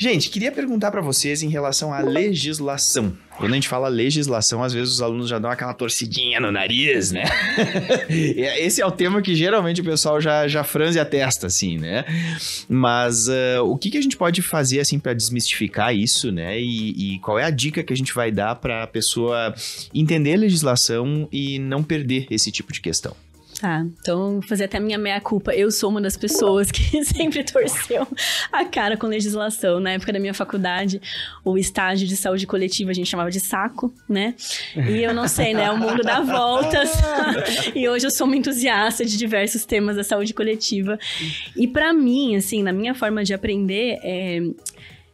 Gente, queria perguntar para vocês em relação à legislação. Quando a gente fala legislação, às vezes os alunos já dão aquela torcidinha no nariz, né? Esse é o tema que geralmente o pessoal já franze a testa, assim, né? Mas o que a gente pode fazer, assim, para desmistificar isso, né? E qual é a dica que a gente vai dar para a pessoa entender a legislação e não perder esse tipo de questão? Tá, então vou fazer até a minha meia-culpa. Eu sou uma das pessoas que sempre torceu a cara com legislação. Na época da minha faculdade, o estágio de saúde coletiva a gente chamava de saco, né? E eu não sei, né? O mundo dá voltas. E hoje eu sou uma entusiasta de diversos temas da saúde coletiva. E pra mim, assim, na minha forma de aprender,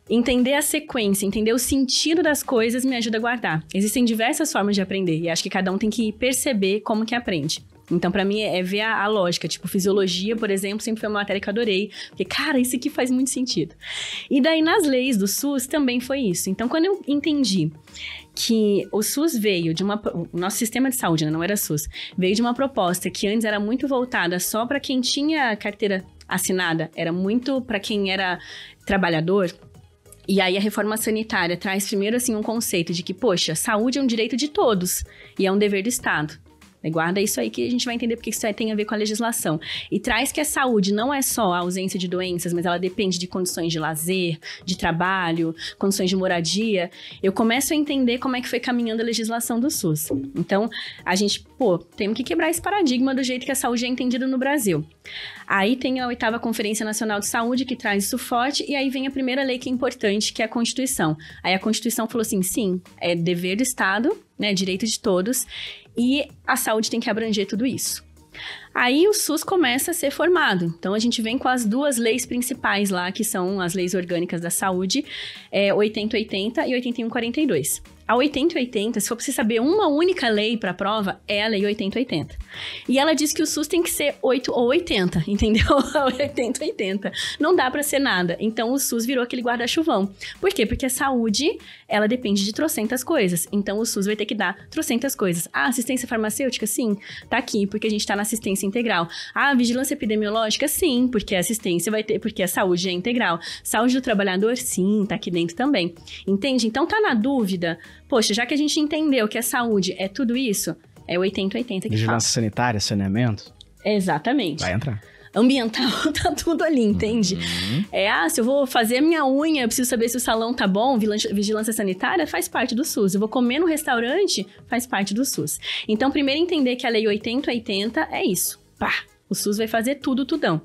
entender a sequência, entender o sentido das coisas me ajuda a guardar. Existem diversas formas de aprender e acho que cada um tem que perceber como que aprende. Então, pra mim, é ver a lógica. Tipo, fisiologia, por exemplo, sempre foi uma matéria que eu adorei. Porque, cara, isso aqui faz muito sentido. E daí, nas leis do SUS, também foi isso. Então, quando eu entendi que o SUS veio de o nosso sistema de saúde, né, não era SUS, veio de uma proposta que antes era muito voltada só pra quem tinha carteira assinada, era muito pra quem era trabalhador. E aí, a reforma sanitária traz primeiro, assim, um conceito de que, poxa, saúde é um direito de todos e é um dever do Estado. Guarda isso aí que a gente vai entender porque isso aí tem a ver com a legislação. E traz que a saúde não é só a ausência de doenças, mas ela depende de condições de lazer, de trabalho, condições de moradia. Eu começo a entender como é que foi caminhando a legislação do SUS. Então, a gente, temos que quebrar esse paradigma do jeito que a saúde é entendida no Brasil. Aí tem a 8ª Conferência Nacional de Saúde, que traz isso forte, e aí vem a primeira lei que é importante, que é a Constituição. Aí a Constituição falou assim, sim, é dever do Estado, né, direito de todos, e a saúde tem que abranger tudo isso. Aí o SUS começa a ser formado. Então, a gente vem com as 2 leis principais lá, que são as leis orgânicas da saúde, 8080 e 8142. A 8080, se for pra você saber uma única lei para a prova, é a lei 8080. E ela diz que o SUS tem que ser 8 ou 80, entendeu? 8080. Não dá para ser nada. Então, o SUS virou aquele guarda-chuvão. Por quê? Porque a saúde, ela depende de trocentas coisas. Então, o SUS vai ter que dar trocentas coisas. Ah, assistência farmacêutica? Sim, tá aqui, porque a gente tá na assistência integral. Ah, vigilância epidemiológica? Sim, porque a assistência vai ter, porque a saúde é integral. Saúde do trabalhador? Sim, tá aqui dentro também. Entende? Então, tá na dúvida? Poxa, já que a gente entendeu que a saúde é tudo isso, é 8080 que Vigilância sanitária, saneamento? Exatamente. Vai entrar. Ambiental, tá tudo ali, entende? Se eu vou fazer a minha unha, eu preciso saber se o salão tá bom, vigilância sanitária faz parte do SUS. Eu vou comer no restaurante, faz parte do SUS. Então, primeiro entender que a lei 8080 é isso. Pá, o SUS vai fazer tudo, tudão.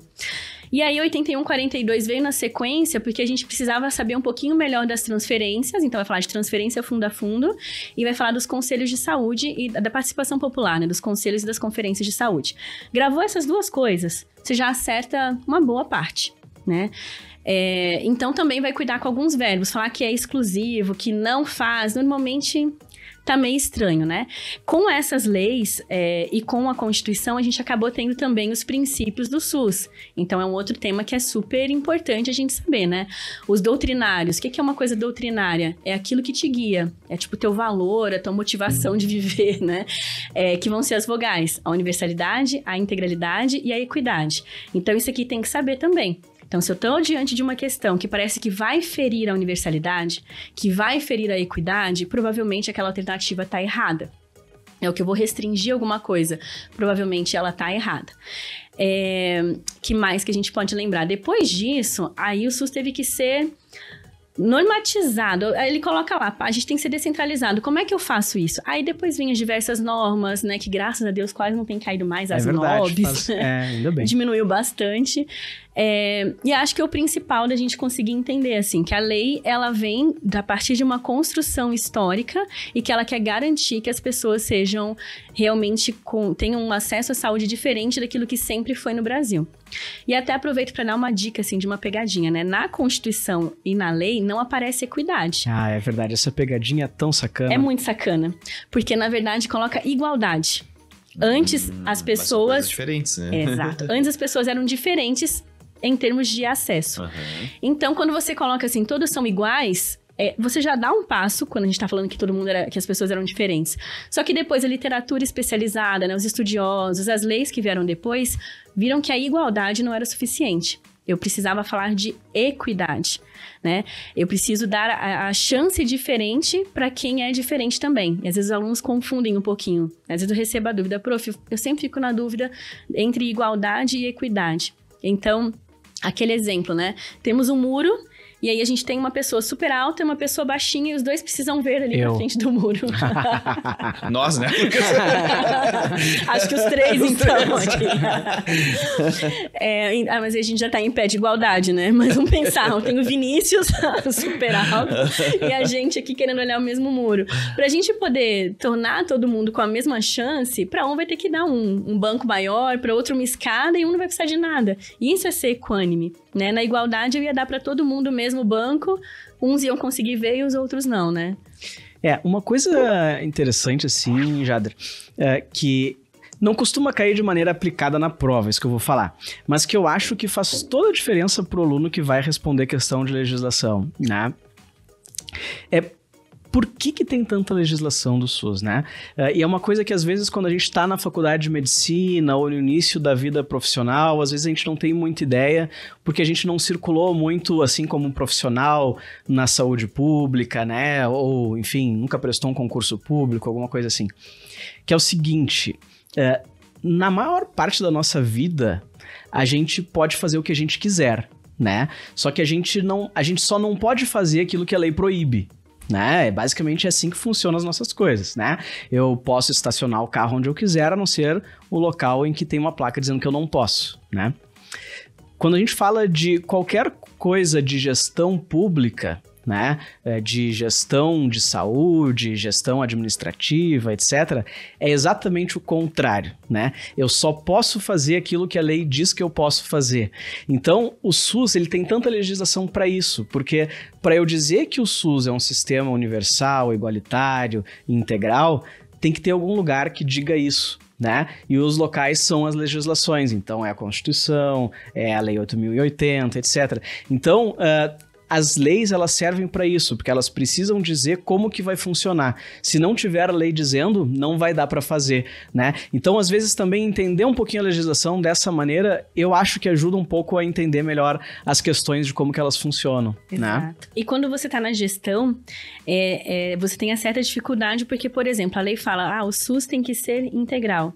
E aí, 8142 veio na sequência porque a gente precisava saber um pouquinho melhor das transferências. Então, vai falar de transferência fundo a fundo e vai falar dos conselhos de saúde e da participação popular, né? Dos conselhos e das conferências de saúde. Gravou essas 2 coisas, você já acerta uma boa parte, né? Então, também vai cuidar com alguns verbos. Falar que é exclusivo, que não faz, normalmente tá meio estranho, né? Com essas leis e com a Constituição, a gente acabou tendo também os princípios do SUS. Então, é um outro tema que é super importante a gente saber, né? Os doutrinários. O que é uma coisa doutrinária? É aquilo que te guia. É tipo o teu valor, a tua motivação de viver, né? Que vão ser as vogais. A universalidade, a integralidade e a equidade. Então, isso aqui tem que saber também. Então, se eu estou diante de uma questão que parece que vai ferir a universalidade, que vai ferir a equidade, provavelmente aquela alternativa está errada. É o que eu vou restringir alguma coisa, provavelmente ela está errada. Que mais que a gente pode lembrar? Depois disso, aí o SUS teve que ser normatizado. Aí ele coloca lá, a gente tem que ser descentralizado. Como é que eu faço isso? Aí depois vem as diversas normas, né? Que graças a Deus quase não tem caído mais as NOBs. Ainda bem. Diminuiu bastante. E acho que é o principal da gente conseguir entender, assim, que a lei, ela vem a partir de uma construção histórica e que ela quer garantir que as pessoas sejam realmente tenham um acesso à saúde diferente daquilo que sempre foi no Brasil. E até aproveito para dar uma dica, assim, de uma pegadinha, né? Na Constituição e na lei não aparece equidade. Ah, é verdade. Essa pegadinha é tão sacana. É muito sacana. Porque, na verdade, coloca igualdade. Antes, as pessoas... Mas são coisas diferentes, né? Exato. Antes, as pessoas eram diferentes em termos de acesso. Então, quando você coloca assim, todos são iguais, você já dá um passo, quando a gente tá falando que que as pessoas eram diferentes. Só que depois a literatura especializada, né, os estudiosos, as leis que vieram depois, viram que a igualdade não era suficiente. Eu precisava falar de equidade, né? Eu preciso dar a chance diferente para quem é diferente também. E às vezes os alunos confundem um pouquinho. Às vezes eu recebo a dúvida, prof, eu sempre fico na dúvida entre igualdade e equidade. Então, aquele exemplo, né? Temos um muro... E aí a gente tem uma pessoa super alta e uma pessoa baixinha e os dois precisam ver ali na frente do muro. Nós, né? Acho que os três, então. Aqui. Mas a gente já tá em pé de igualdade, né? Mas vamos pensar, eu tenho o Vinícius super alto e a gente aqui querendo olhar o mesmo muro. Pra gente poder tornar todo mundo com a mesma chance, pra um vai ter que dar um banco maior, pra outro uma escada e um não vai precisar de nada. E isso é ser equânime, né? Na igualdade eu ia dar pra todo mundo o mesmo banco, uns iam conseguir ver e os outros não, né? Uma coisa interessante assim, Jader, que não costuma cair de maneira aplicada na prova, isso que eu vou falar, mas que eu acho que faz toda a diferença pro aluno que vai responder questão de legislação, né? Por que tem tanta legislação do SUS, né? E é uma coisa que às vezes quando a gente está na faculdade de medicina ou no início da vida profissional, às vezes a gente não tem muita ideia, porque a gente não circulou muito assim como um profissional na saúde pública, né? Ou, enfim, nunca prestou um concurso público, alguma coisa assim. Que é o seguinte, na maior parte da nossa vida, a gente pode fazer o que a gente quiser, né? Só que a gente só não pode fazer aquilo que a lei proíbe. Né? Basicamente é assim que funcionam as nossas coisas, né? Eu posso estacionar o carro onde eu quiser, a não ser o local em que tem uma placa dizendo que eu não posso, né? Quando a gente fala de qualquer coisa de gestão pública, né? De gestão de saúde, gestão administrativa, etc., é exatamente o contrário, né? Eu só posso fazer aquilo que a lei diz que eu posso fazer. Então, o SUS, ele tem tanta legislação para isso, porque para eu dizer que o SUS é um sistema universal, igualitário, integral, tem que ter algum lugar que diga isso, né? E os locais são as legislações, então é a Constituição, é a Lei 8.080, etc. Então, as leis, elas servem para isso, porque elas precisam dizer como que vai funcionar. Se não tiver a lei dizendo, não vai dar para fazer, né? Então, às vezes, também entender um pouquinho a legislação dessa maneira, eu acho que ajuda um pouco a entender melhor as questões de como que elas funcionam, Exato. Né? E quando você está na gestão, você tem a certa dificuldade, porque, por exemplo, a lei fala, o SUS tem que ser integral.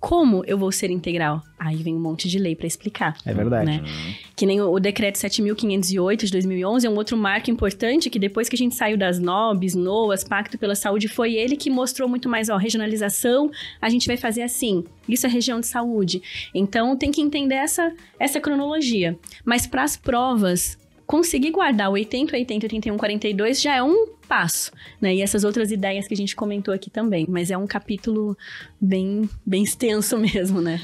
Como eu vou ser integral? Aí vem um monte de lei para explicar. É verdade. Né? Que nem o decreto 7.508 de 2011 é um outro marco importante que depois que a gente saiu das NOBs, NOAS, Pacto pela Saúde, foi ele que mostrou muito mais, regionalização, a gente vai fazer assim. Isso é região de saúde. Então, tem que entender essa cronologia. Mas para as provas, conseguir guardar o 80, 80, 81, 42 já é um passo, né? E essas outras ideias que a gente comentou aqui também. Mas é um capítulo bem extenso mesmo, né?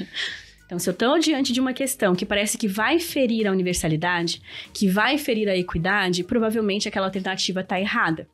Então, se eu estou diante de uma questão que parece que vai ferir a universalidade, que vai ferir a equidade, provavelmente aquela alternativa está errada.